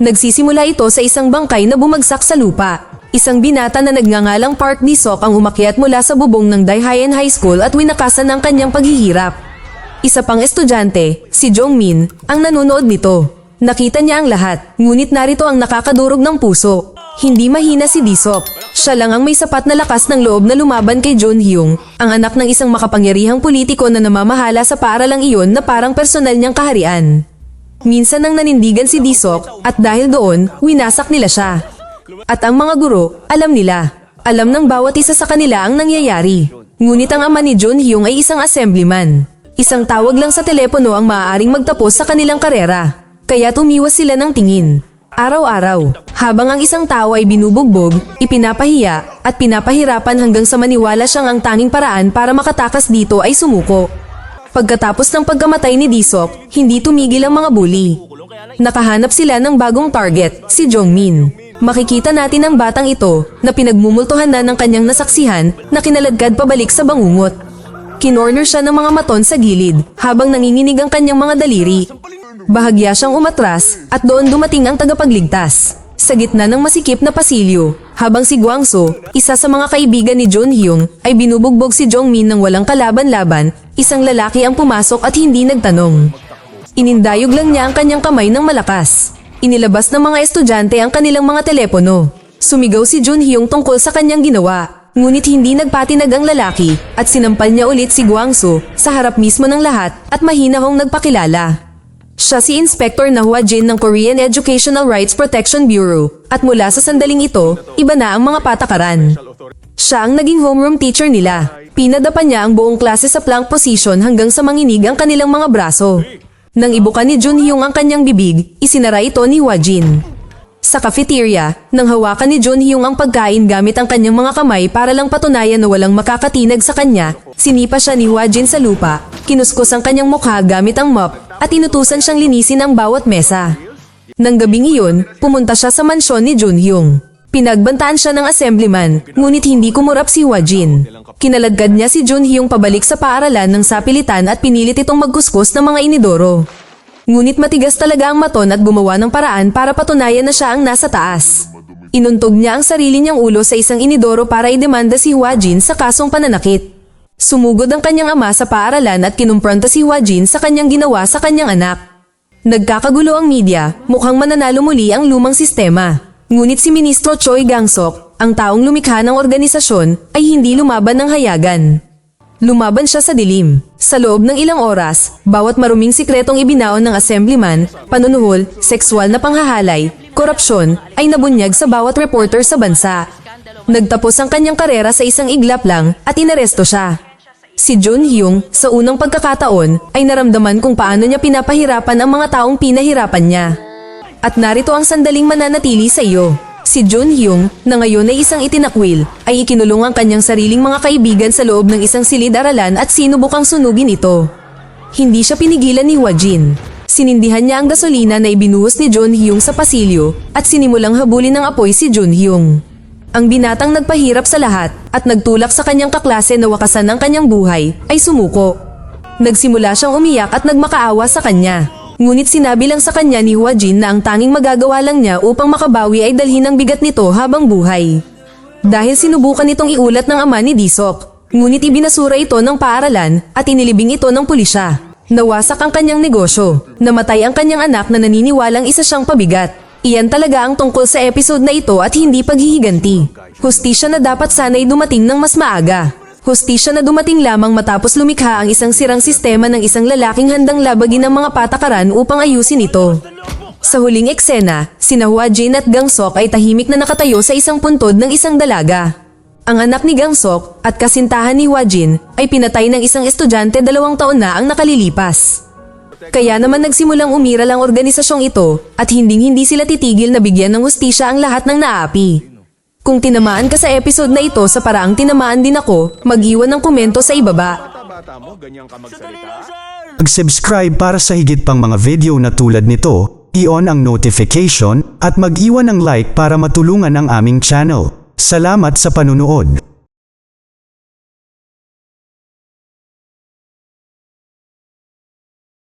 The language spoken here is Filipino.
Nagsisimula ito sa isang bangkay na bumagsak sa lupa. Isang binata na nagngangalang Park Ji-sok ang umakyat mula sa bubong ng Daehaen High School at winakasan ang kanyang paghihirap. Isa pang estudyante, si Jongmin, ang nanonood nito. Nakita niya ang lahat, ngunit narito ang nakakadurog ng puso. Hindi mahina si Ji-sok. Siya lang ang may sapat na lakas ng loob na lumaban kay Jong-hyun, ang anak ng isang makapangyarihang politiko na namamahala sa paaralang iyon na parang personal niyang kaharian. Minsan nang nanindigan si Ji-sok at dahil doon, winasak nila siya. At ang mga guro, alam nila. Alam ng bawat isa sa kanila ang nangyayari. Ngunit ang ama ni Jong-hyun ay isang assemblyman. Isang tawag lang sa telepono ang maaaring magtapos sa kanilang karera. Kaya tumiwas sila ng tingin. Araw-araw, habang ang isang tao ay binubugbog, ipinapahiya, at pinapahirapan hanggang sa maniwala siyang ang tanging paraan para makatakas dito ay sumuko. Pagkatapos ng pagkamatay ni Ji-sok, hindi tumigil ang mga bully. Nakahanap sila ng bagong target, si Jongmin. Makikita natin ang batang ito na pinagmumultuhan na ng kanyang nasaksihan na kinaladkad pabalik sa bangungot. Kinorner siya ng mga maton sa gilid habang nanginginig ang kanyang mga daliri. Bahagya siyang umatras at doon dumating ang tagapagligtas. Sa gitna ng masikip na pasilyo, habang si Gwangso, isa sa mga kaibigan ni Jong-hyun, ay binubugbog si Jongmin ng walang kalaban-laban, isang lalaki ang pumasok at hindi nagtanong. Inindayog lang niya ang kanyang kamay ng malakas. Inilabas ng mga estudyante ang kanilang mga telepono. Sumigaw si Jong-hyun tungkol sa kanyang ginawa. Ngunit hindi nagpatinag ang lalaki at sinampal niya ulit si Gwangso sa harap mismo ng lahat at mahinahong nagpakilala. Siya si Inspector Na Hwa-jin ng Korean Educational Rights Protection Bureau at mula sa sandaling ito, iba na ang mga patakaran. Siya ang naging homeroom teacher nila. Pinadapa niya ang buong klase sa plank position hanggang sa manginig ang kanilang mga braso. Nang ibuka ni Jong-hyun ang kanyang bibig, isinara ito ni Hwa-jin. Sa cafeteria, nang hawakan ni Jong-hyun ang pagkain gamit ang kanyang mga kamay para lang patunayan na walang makakatinag sa kanya, sinipa siya ni Hwa-jin sa lupa, kinuskos ang kanyang mukha gamit ang mop, at inutusan siyang linisin ang bawat mesa. Nang gabing iyon, pumunta siya sa mansyon ni Jong-hyun. Pinagbantaan siya ng assemblyman, ngunit hindi kumurap si Hwa-jin. Kinaladkad niya si Jong-hyun pabalik sa paaralan ng sapilitan at pinilit itong magkuskus ng mga inidoro. Ngunit matigas talaga ang maton at gumawa ng paraan para patunayan na siya ang nasa taas. Inuntog niya ang sarili niyang ulo sa isang inidoro para idemanda si Hwa-jin sa kasong pananakit. Sumugod ang kanyang ama sa paaralan at kinumpronta si Hwa-jin sa kanyang ginawa sa kanyang anak. Nagkakagulo ang media, mukhang mananalo muli ang lumang sistema. Ngunit si Ministro Choi Gang-sok, ang taong lumikha ng organisasyon, ay hindi lumaban ng hayagan. Lumaban siya sa dilim. Sa loob ng ilang oras, bawat maruming sikretong ibinaon ng assemblyman, panunuhol, sexual na panghahalay, korupsyon, ay nabunyag sa bawat reporter sa bansa. Nagtapos ang kanyang karera sa isang iglap lang at inaresto siya. Si Jong-hyun, sa unang pagkakataon, ay naramdaman kung paano niya pinapahirapan ang mga taong pinahirapan niya. At narito ang sandaling mananatili sa iyo. Si Jong-hyun, na ngayon ay isang itinakwil, ay ikinulong ang kanyang sariling mga kaibigan sa loob ng isang silid-aralan at sinubukang sunugin ito. Hindi siya pinigilan ni Hwa-jin. Sinindihan niya ang gasolina na ibinuhos ni Jong-hyun sa pasilyo at sinimulang habulin ng apoy si Jong-hyun. Ang binatang nagpahirap sa lahat at nagtulak sa kanyang kaklase na wakasan ng kanyang buhay ay sumuko. Nagsimula siyang umiyak at nagmakaawa sa kanya. Ngunit sinabi lang sa kanya ni Hwa-jin na ang tanging magagawa lang niya upang makabawi ay dalhin ang bigat nito habang buhay. Dahil sinubukan nitong iulat ng ama ni Ji-sok, ngunit ibinasura ito ng paaralan at inilibing ito ng pulisya. Nawasak ang kanyang negosyo, namatay ang kanyang anak na naniniwalang isa siyang pabigat. Iyan talaga ang tungkol sa episode na ito at hindi paghihiganti. Hustisya na dapat sana'y dumating ng mas maaga. Hustisya na dumating lamang matapos lumikha ang isang sirang sistema ng isang lalaking handang labagin ang mga patakaran upang ayusin ito. Sa huling eksena, sina Hwa-jin at Gang-sok ay tahimik na nakatayo sa isang puntod ng isang dalaga. Ang anak ni Gang-sok at kasintahan ni Hwa-jin ay pinatay ng isang estudyante 2 taon na ang nakalilipas. Kaya naman nagsimulang umiral ang organisasyong ito at hindi sila titigil na bigyan ng hustisya ang lahat ng naapi. Kung tinamaan ka sa episode na ito sa paraang tinamaan din ako, mag-iwan ng komento sa ibaba. Mag-subscribe para sa higit pang mga video na tulad nito, i-on ang notification at mag-iwan ng like para matulungan ang aming channel. Salamat sa panunood.